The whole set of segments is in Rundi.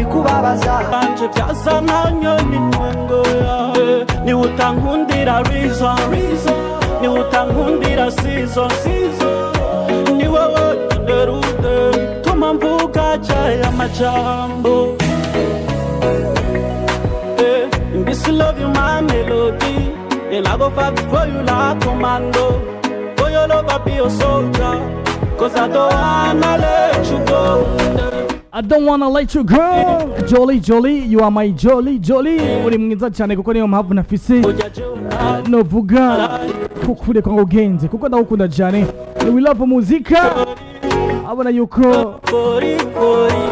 bikubabaza anje byasa nkanyoni nwengo yawe ni utankundira reason ni utankundira season ni wowe nderude tuma mvuga jaya majambo this love you my melody and I go fight for you like commando for your love I'll be your soldier cause I don't wanna let you go I don't wanna let you go. Jolly, you are my jolly. Uri mwiza cyane kuko niyo mpamvu nafise novuga kukure kwa ugenze kuko ndagukunda cyane. We love Muzika. Abona yuko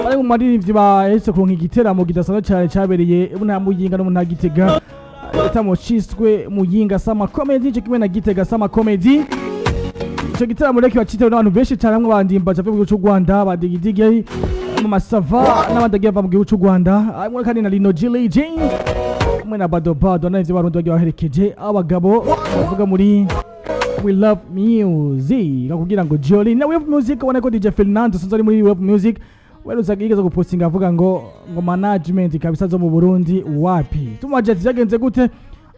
bari mu maririmbyi bahetse kuronka igiteramo kidasanzwe cyane cyabereye nta muyinga no nta gitega etamo ciswe muyinga sama comedy cyo kimwe na gitega sama comedy. Icyo gitaramo reke bacitewe n'abantu benshi cyane bamwe bandimba cyave mu gihugu cy'u Rwanda badigidigi mu masava n'abadagiye bava mu gihugu cy'u Rwanda hamwe kandi na Lino Gilly Jane hamwe na Badobado n'ivyo barundi bagiye baherekeje abagabo bavuga muri We Love Music kugira ngo Jolly na We Love Music ubona ko DJ Fernando sinzi ari muri We Love Music weruza yigeze gupostinga avuga ngo management kabisa zo mu Burundi wapi tumaje byagenze gute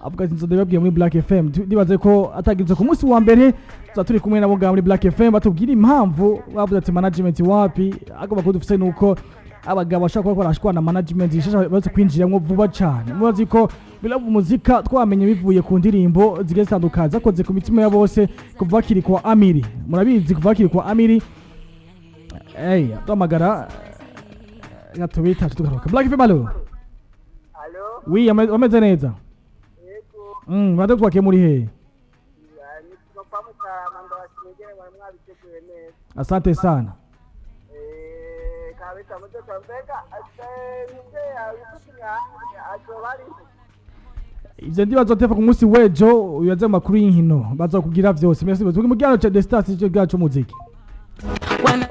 avuga ati nzodebabwiye muri Black FM ndibaze ko atagize ku munsi wa mbere turi kumwe nabo muri Black FM batubwira impamvu bavuze ati management wapi agomba kudufise nuko abagabo bashaka ko barashwana management ishasha baze kwinjiramo vuba cyane mubazi ko We Love Muzika twamenye bivuye ku ndirimbo zige zitandukanye zakoze ku mitima ya bose kuva kiri kwa Amiri murabizi kuva kiri kwa Amiri twamagara gatubita tugaruka Black FM allo oui ameze neza bado kwake muri he asante sana ivyo ndibazo tefa ku munsi wejo uyaze makuru y'inkino bazokugira vyose merci tugi mu gihano ca Destas cyo gacho muziki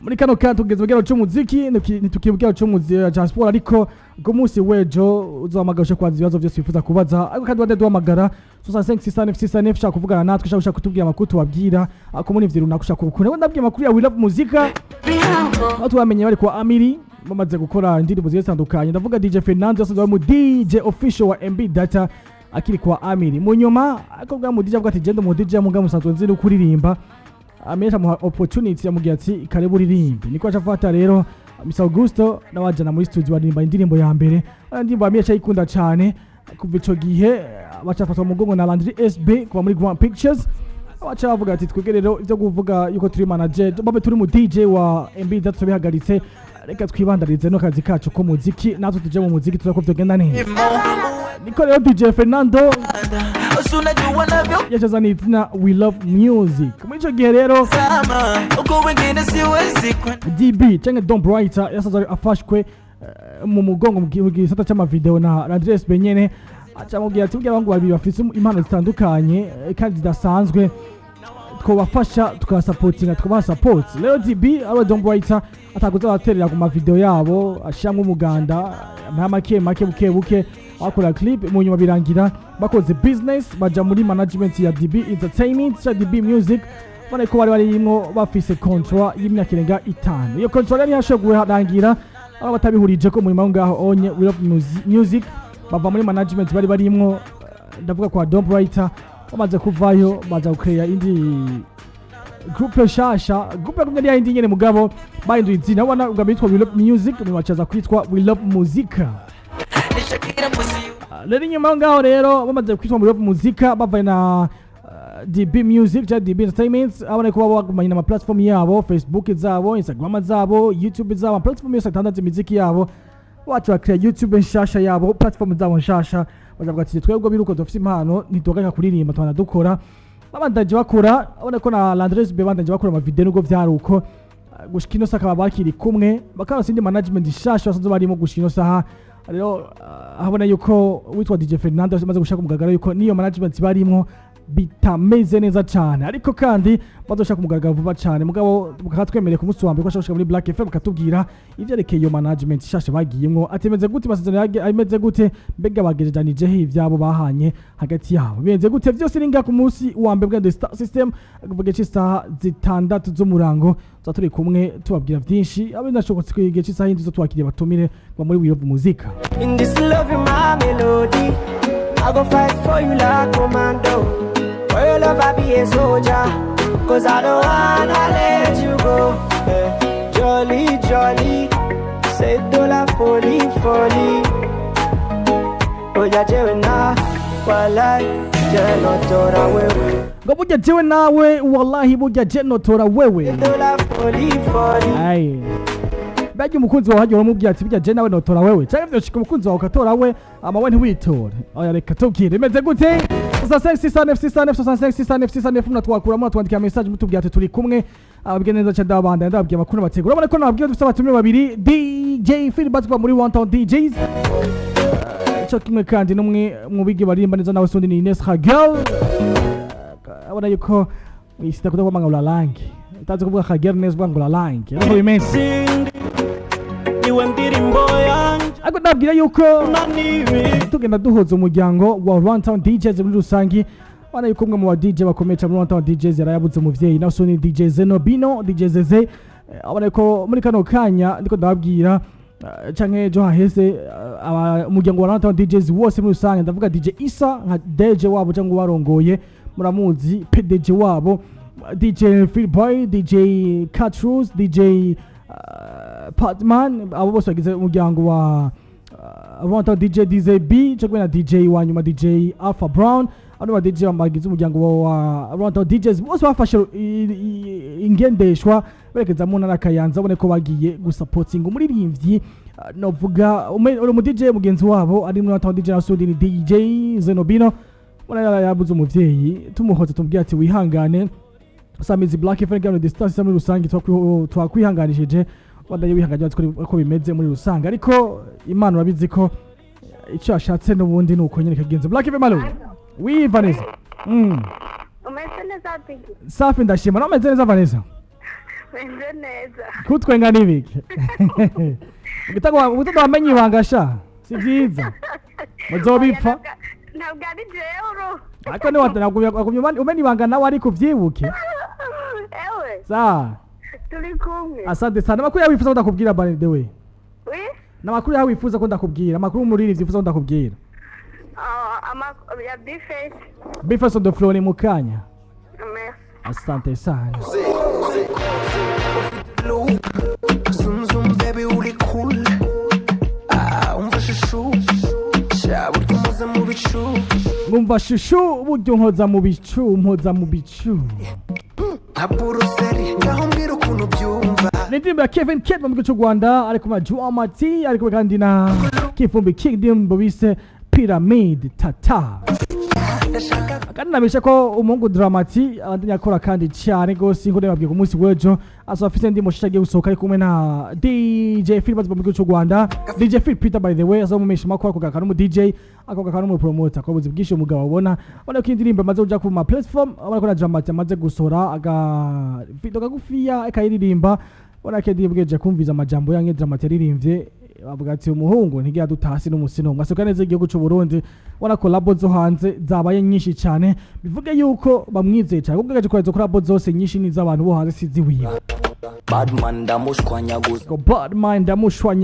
muri kano kantu tugeze mu gihano c'umuziki nitukibwira c'umuziki ca sport ariko ku munsi wejo uzamagaje kwanza ibibazo byose wifuza kubaza ariko kandi wade duhamagara 6569 shaka kuvugana natwe shaka kutubwira amakuru tubabwira ko muri ivyo runaka shaka kubukuna ndabwiye amakuru ya We Love Muzika aho twamenye bari kwa Amiri bamaze gukora indirimbo zitandukanye ndavuga DJ Fernando yasanzwe mu DJ official wa MB Data akiri kwa Amiri mu nyuma akobwa mu DJ avuga ati genda mu DJ muga musanzwe nzi no kuririmba amesha mu opportunity yamugiye ati karibu ririmbe niko acafata rero Mr Augusto nawajana muri studio barimba indirimbo ya mbere indirimbo amesha ikunda cyane kuva ico gihe bacafata mu mugongo na Landry SB kuva muri Grand Pictures abacha bavuga ati twege rero ivyo kuvuga yuko turi manager babe turi mu DJ wa MB Data bihagaritse reka twibandarize no kazi kacu ko muziki natwe tuje mu muziki tuzako vyogenda neza niko rero DJ Fernando yachaza ni itina We Love Music muri ico gihe rero DB cyangwa Don Brighter yasaza afashwe mu mugongo mu gisata cy'ama video na Landry SB nyene acamubwira ati ubwo abantu babiri bafite impano zitandukanye kandi zidasanzwe twabafasha tukabasupportinga tukabaha support rero DB aba Don Brighter ataguza baterera ku ma video yabo ashyamwe umuganda make buke akora clip mu nyuma birangira bakoze business baja muri management ya DB Entertainment ya DB Music bane ko bari yimo bafise contract y'imyaka irenga 5 iyo contract yari yashoguwe harangira aba batabihurije ko mu nyuma ngaho onye We Love Music bava muri management bari barimwo ndavuga kwa Don Brighter bamaze kuvayo baza gukreya indi groupe shasha groupe kumwe ya indi nyene mugabo bahinduye izina ubona ugamba yitwa We Love Music mu bacaza kwitwa We Love Muzika rero nyuma ngaho rero bamaze kwitwa We Love Muzika bavaye na DB Music ya DB Entertainment abone ko bagumanye na platform yabo Facebook zabo Instagram zabo YouTube zabo platform yose atandatu imiziki yabo wacu bakira YouTube nshasha yabo platform zabo nshasha bazavuga ati twebwe biruko dufite impano ntitogaka kuririmba twana dukora babandaje bakora abone ko na Landres bebandaje bakora ama video nugo vyaruko gushikino saka bakiri kumwe bakaba sindi management nshasha basanze barimo gushikino saha rero habona yuko witwa DJ Fernando amaze gushaka umugagara yuko niyo management barimo bitameze neza cyane ariko kandi bazoshaka kumugaragara vuba cyane mugabo bakatwemereye ku munsi wa mbere ko ashaka muri Black FM bakatubwira ivyerekeye iyo management shashe bagiyemwo atemeze gute basezerano ameze gute mbega bagerejanije ivyabo bahanye hagati yabo bimeze gute vyose ninga ku munsi wa mbere bwa Star System kuvuga cy'isaha zitandatu z'umurango turi kumwe tubabwira byinshi abindashobotse kwigiye cy'isaha y'indi zo twakiriye batumire kwa muri wiyo muzika. In this love my melody I go fight for you like commando. For your love I be a soldier, cause I don't wanna let you go. Jolly, jolly, c'est de la folie, folie. Oh ya jewe na, walai, je notora wewe. Ngo burya jewe nawe, wallahi burya je notora wewe. C'est de la folie, folie. Aye. Baje umukunzi wawe hajya uramubwira ati bijya je nawe notora wewe. Cyangwa byoshika umukunzi wawe ukatora we, ama we ntiwitore. Oya reka tubwire imeze gute? 6669 munatwakura munatwandikira message mutubwira ati turi kumwe ababwiye neza cyane abanda ndababwiye amakuru bategura urabona ko nababwiye dufite abatumire babiri DJ Feedback kwa muri 1000 DJs cyo kimwe kandi numwe mu bigi barimba neza nawe sundi ni Ines Hagel abona yuko isita kutoka kwa ngula langi utazi kuvuga Hagel neza kwa ngula langi nako bimeze iwe ndirimbo yanjye ako nabwira yuko tugenda duhoza umuryango wa 1000 DJs muri rusangi bana yuko umwe mu ba DJ bakomeye cyane muri 1000 DJs yarayabuze umuvyeyi nawe soni DJ Zenobino DJ Zeze abana yuko muri kano kanya ndiko ndababwira canke jo haheze umuryango wa 1000 DJs wose muri rusangi ndavuga DJ Isa nka DJ wabo cyangwa warongoye muramuzi PDG wabo DJ Philboy DJ Catrus DJ Patman abo bose bagize umuryango wa 1000 DJ DZB cyangwa na DJ wa nyuma DJ Alpha Brown abo ba DJ bagize umuryango wa 1000 DJs bose bafashe ingendeshwa berekeza mu ntara Kayanza bone ko bagiye gusupporting umuririmbyi novuga mu DJ mugenzi wabo ari muri 1000 DJ na studio ni DJ Zenobino bone yabuze umuvyeyi tumuhoza tumubwira ati wihangane Samizi Black FM gano distance muri rusangi twakwihanganishije wadaye wihanganye ko bimeze muri rusangi ariko Imana urabizi ko icyo ashatse n'ubundi nuko nyine kagenze Black FM malo oui Vanessa Umeze neza Bigi safi ndashima umeze neza Vanessa Umeze neza kutwenga nibiki gutagwa wamenye ibangasha si byiza muzobipfa ntabwo ari jeuro ariko ni watanagumye umenye ibanga nawe ari kuvyibuke ewe sa turi kumwe asante sana makuru yawe wifuza ndakubwira by the way oui na makuru yawe wifuza ko ndakubwira amakuru muri wifuza ko ndakubwira ya Bface on the floor ni mukanya merci asante sana Zoom zoom baby uri cool umva shushu shabu tumuze mu bicu ngumva shushu buryo nkoza mu bicu aburuseri ngaho mbira ukuntu byumva Nidimba Kevin Kid mu gihugu cy'u Rwanda ariko majua mati ariko kandi na Kifumbi Kingdom bise Pyramid Tata kandi nabisha ko umungu Dramati abandanya akora kandi cyane gose ngo nebabwiye ku munsi w'ejo aso afite ndi mushaka giye gusohoka ari kumwe na DJ Philbert mu gihugu cy'u Rwanda DJ Phil Peter by the way azo mumesha makora ko gakana mu DJ ako gakana mu promoter ko buzi bwishe umugabo abona ko indirimbo maze uja ku ma platform abona ko na Dramati amaze gusohora aga video kagufiya akayiririmba bona ke ndibweje kumviza amajambo yange Dramati yaririmbye bavuga ati umuhungu ntigiye dutasi n'umusino masoka neza igihugu cy'u Burundi wana collabo zo hanze zabaye nyinshi cyane bivuge yuko bamwizeye cyane ubwo gaje kwazo collabo zose nyinshi ni z'abantu bo hanze siziwiye Badman ndamushwanya Badman ndamushwanya